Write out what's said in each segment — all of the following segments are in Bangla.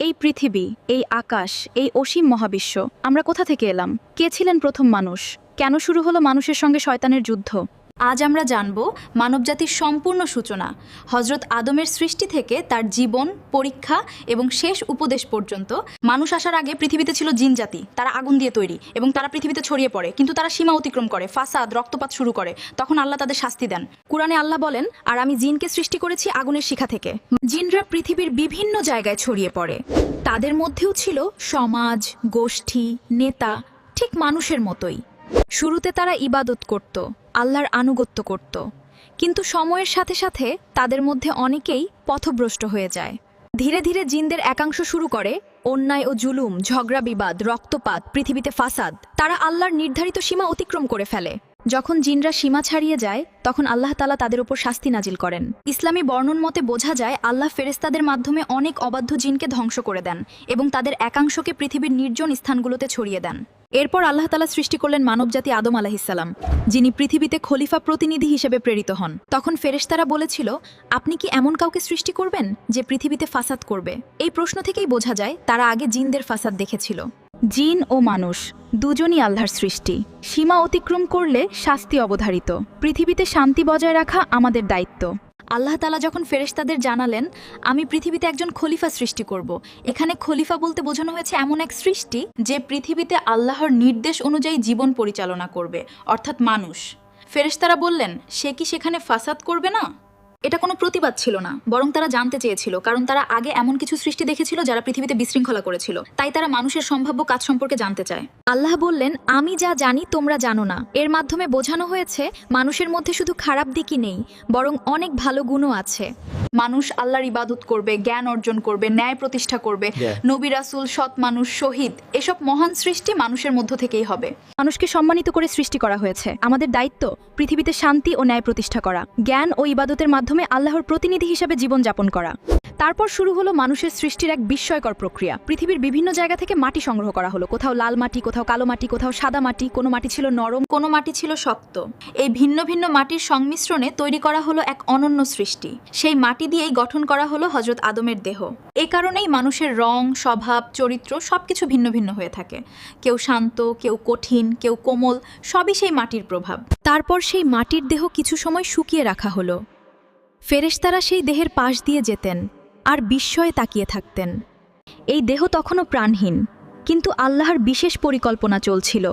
এই পৃথিবী, এই আকাশ, এই অসীম মহাবিশ্ব, আমরা কোথা থেকে এলাম? কে ছিলেন প্রথম মানুষ? কেন শুরু হলো মানুষের সঙ্গে শয়তানের যুদ্ধ? আজ আমরা জানব মানবজাতির সম্পূর্ণ সূচনা, হযরত আদমের সৃষ্টি থেকে তার জীবন, পরীক্ষা এবং শেষ উপদেশ পর্যন্ত। মানুষ আসার আগে পৃথিবীতে ছিল জিন জাতি, তারা আগুন দিয়ে তৈরি এবং তারা পৃথিবীতে ছড়িয়ে পড়ে, কিন্তু তারা সীমা অতিক্রম করে, ফাসাদ, রক্তপাত শুরু করে। তখন আল্লাহ তাদের শাস্তি দেন। কুরআনে আল্লাহ বলেন, আর আমি জিনকে সৃষ্টি করেছি আগুনের শিখা থেকে। জিনরা পৃথিবীর বিভিন্ন জায়গায় ছড়িয়ে পড়ে। তাদের মধ্যেও ছিল সমাজ, গোষ্ঠী, নেতা, ঠিক মানুষের মতোই। শুরুতে তারা ইবাদত করত, আল্লাহর আনুগত্য করত, কিন্তু সময়ের সাথে সাথে তাদের মধ্যে অনেকেই পথভ্রষ্ট হয়ে যায়। ধীরে ধীরে জিনদের একাংশ শুরু করে অন্যায় ও জুলুম, ঝগড়া বিবাদ, রক্তপাত, পৃথিবীতে ফাসাদ। তারা আল্লাহর নির্ধারিত সীমা অতিক্রম করে ফেলে। যখন জিনরা সীমা ছাড়িয়ে যায়, তখন আল্লাহ তাআলা তাদের উপর শাস্তি নাজিল করেন। ইসলামী বর্ণন মতে বোঝা যায় আল্লাহ ফেরেশতাদের মাধ্যমে অনেক অবাধ্য জিনকে ধ্বংস করে দেন এবং তাদের একাংশকে পৃথিবীর নির্জন স্থানগুলোতে ছড়িয়ে দেন। এরপর আল্লাহ তাআলা সৃষ্টি করলেন মানবজাতি আদম আলাইহিসসালাম, যিনি পৃথিবীতে খলিফা প্রতিনিধি হিসেবে প্রেরিত হন। তখন ফেরেশতারা বলেছিল, আপনি কি এমন কাউকে সৃষ্টি করবেন যে পৃথিবীতে ফাসাদ করবে? এই প্রশ্ন থেকেই বোঝা যায় তারা আগে জিনদের ফাসাদ দেখেছিল। জিন ও মানুষ দুজনই আল্লাহর সৃষ্টি। সীমা অতিক্রম করলে শাস্তি অবধারিত। পৃথিবীতে শান্তি বজায় রাখা আমাদের দায়িত্ব। আল্লাহ তাআলা যখন ফেরেশতাদের জানালেন, আমি পৃথিবীতে একজন খলিফা সৃষ্টি করব, এখানে খলিফা বলতে বোঝানো হয়েছে এমন এক সৃষ্টি যে পৃথিবীতে আল্লাহর নির্দেশ অনুযায়ী জীবন পরিচালনা করবে, অর্থাৎ মানুষ। ফেরেশতারা বললেন, সে কি সেখানে ফাসাদ করবে না? এটা কোনো প্রতিবাদ ছিল না, বরং তারা জানতে চেয়েছিল, কারণ তারা আগে এমন কিছু সৃষ্টি দেখেছিল যারা পৃথিবীতে বিশৃঙ্খলা করেছিল। তাই তারা মানুষের সম্ভাব্য কাজ সম্পর্কে জানতে চায়। আল্লাহ বললেন, আমি যা জানি তোমরা জানো না। এর মাধ্যমে বোঝানো হয়েছে মানুষের মধ্যে শুধু খারাপ দিকই নেই, বরং অনেক ভালো গুণও আছে। মানুষ আল্লাহর ইবাদত করবে, জ্ঞান অর্জন করবে, ন্যায় প্রতিষ্ঠা করবে, নবী রাসূল, সৎ মানুষ, শহীদ, এসব মহান সৃষ্টি মানুষের মধ্য থেকেই হবে। মানুষকে সম্মানিত করে সৃষ্টি করা হয়েছে। আমাদের দায়িত্ব পৃথিবীতে শান্তি ও ন্যায় প্রতিষ্ঠা করা, জ্ঞান ও ইবাদতের মাধ্যমে আল্লাহর প্রতিনিধি হিসেবে জীবন যাপন করা। তারপর শুরু হলো মানুষের সৃষ্টির এক বিস্ময়কর প্রক্রিয়া। পৃথিবীর বিভিন্ন জায়গা থেকে মাটি সংগ্রহ করা হলো। কোথাও লাল মাটি, কোথাও কালো মাটি, কোথাও সাদা মাটি, কোনো মাটি ছিল নরম, কোনো মাটি ছিল শক্ত। এই ভিন্ন ভিন্ন মাটির সংমিশ্রণে তৈরি করা হলো এক অনন্য সৃষ্টি। সেই মাটি দিয়েই গঠন করা হলো হযরত আদমের দেহ। এ কারণেই মানুষের রং, স্বভাব, চরিত্র সবকিছু ভিন্ন ভিন্ন হয়ে থাকে। কেউ শান্ত, কেউ কঠিন, কেউ কোমল, সবই সেই মাটির প্রভাব। তারপর সেই মাটির দেহ কিছু সময় শুকিয়ে রাখা হলো। ফেরেশতারা সেই দেহের পাশ দিয়ে যেতেন আর বিস্ময়ে তাকিয়ে থাকতেন। এই দেহ তখনও প্রাণহীন, কিন্তু আল্লাহর বিশেষ পরিকল্পনা চলছিল।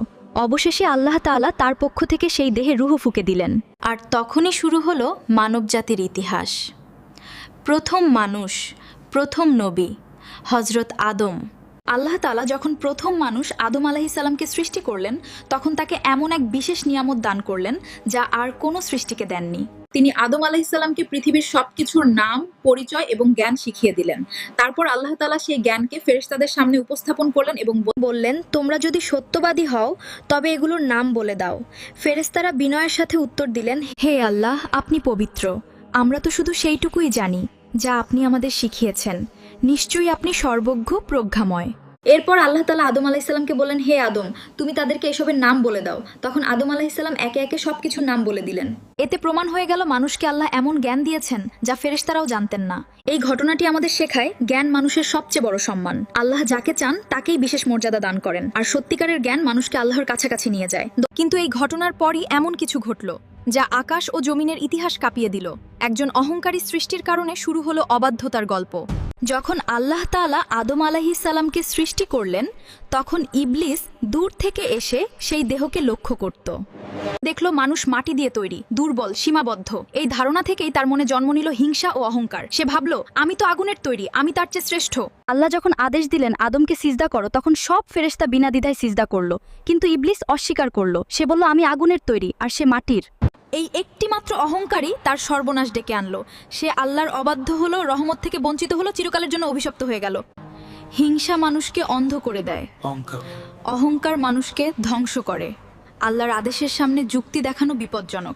অবশেষে আল্লাহ তাআলা তার পক্ষ থেকে সেই দেহে রূহ ফুঁকে দিলেন। আর তখনই শুরু হলো মানবজাতির ইতিহাস। প্রথম মানুষ, প্রথম নবী, হযরত আদম। আল্লাহ তাআলা যখন প্রথম মানুষ আদম আলাইহিসসালামকে সৃষ্টি করলেন, তখন তাকে এমন এক বিশেষ নিয়ামত দান করলেন যা আর কোনো সৃষ্টিকে দেননি। তিনি আদম আলাইহিসসালামকে পৃথিবীর সবকিছুর নাম, পরিচয় এবং জ্ঞান শিখিয়ে দিলেন। তারপর আল্লাহ তাআলা সেই জ্ঞানকে ফেরেশতাদের সামনে উপস্থাপন করলেন এবং বললেন, তোমরা যদি সত্যবাদী হও তবে এগুলোর নাম বলে দাও। ফেরেশতারা বিনয়ের সাথে উত্তর দিলেন, হে আল্লাহ, আপনি পবিত্র। আমরা তো শুধু সেইটুকুই জানি যা আপনি আমাদের শিখিয়েছেন। নিশ্চয়ই আপনি সর্বজ্ঞ, প্রজ্ঞাময়। এরপর আল্লাহ তাআলা আদম আলাইহিসসালামকে বললেন, হে আদম, তুমি তাদেরকে এসবের নাম বলে দাও। তখন আদম আলাইহিসসালাম একে একে সবকিছুর নাম বলে দিলেন। এতে প্রমাণ হয়ে গেল মানুষকে আল্লাহ এমন জ্ঞান দিয়েছেন যা ফেরেশতারাও জানতেন না। এই ঘটনাটি আমাদের শেখায়, জ্ঞান মানুষের সবচেয়ে বড় সম্মান। আল্লাহ যাকে চান তাকেই বিশেষ মর্যাদা দান করেন, আর সত্যিকারের জ্ঞান মানুষকে আল্লাহর কাছাকাছি নিয়ে যায়। কিন্তু এই ঘটনার পরই এমন কিছু ঘটল যা আকাশ ও জমিনের ইতিহাস কাঁপিয়ে দিল। একজন অহংকারী সৃষ্টির কারণে শুরু হলো অবাধ্যতার গল্প। যখন আল্লাহ তাআলা আদম আলাইহিসসালামকে সৃষ্টি করলেন, তখন ইবলিস দূর থেকে এসে সেই দেহকে লক্ষ্য করত। দেখল মানুষ মাটি দিয়ে তৈরি, দুর্বল, সীমাবদ্ধ। এই ধারণা থেকেই তার মনে জন্ম নিল হিংসা ও অহংকার। সে ভাবল, আমি তো আগুনের তৈরি, আমি তার চেয়ে শ্রেষ্ঠ। আল্লাহ যখন আদেশ দিলেন আদমকে সিজদা করো, তখন সব ফেরেশতা বিনা দ্বিধায় সিজদা করলো। কিন্তু ইবলিস অস্বীকার করলো। সে বলল, আমি আগুনের তৈরি আর সে মাটির। এই একটিমাত্র অহংকারই তার সর্বনাশ ডেকে আনলো। সে আল্লাহর অবাধ্য হলো, রহমত থেকে বঞ্চিত হলো, চিরকালের জন্য অভিশপ্ত হয়ে গেল। হিংসা মানুষকে অন্ধ করে দেয়, অহংকার মানুষকে ধ্বংস করে। আল্লাহর আদেশের সামনে যুক্তি দেখানো বিপজ্জনক।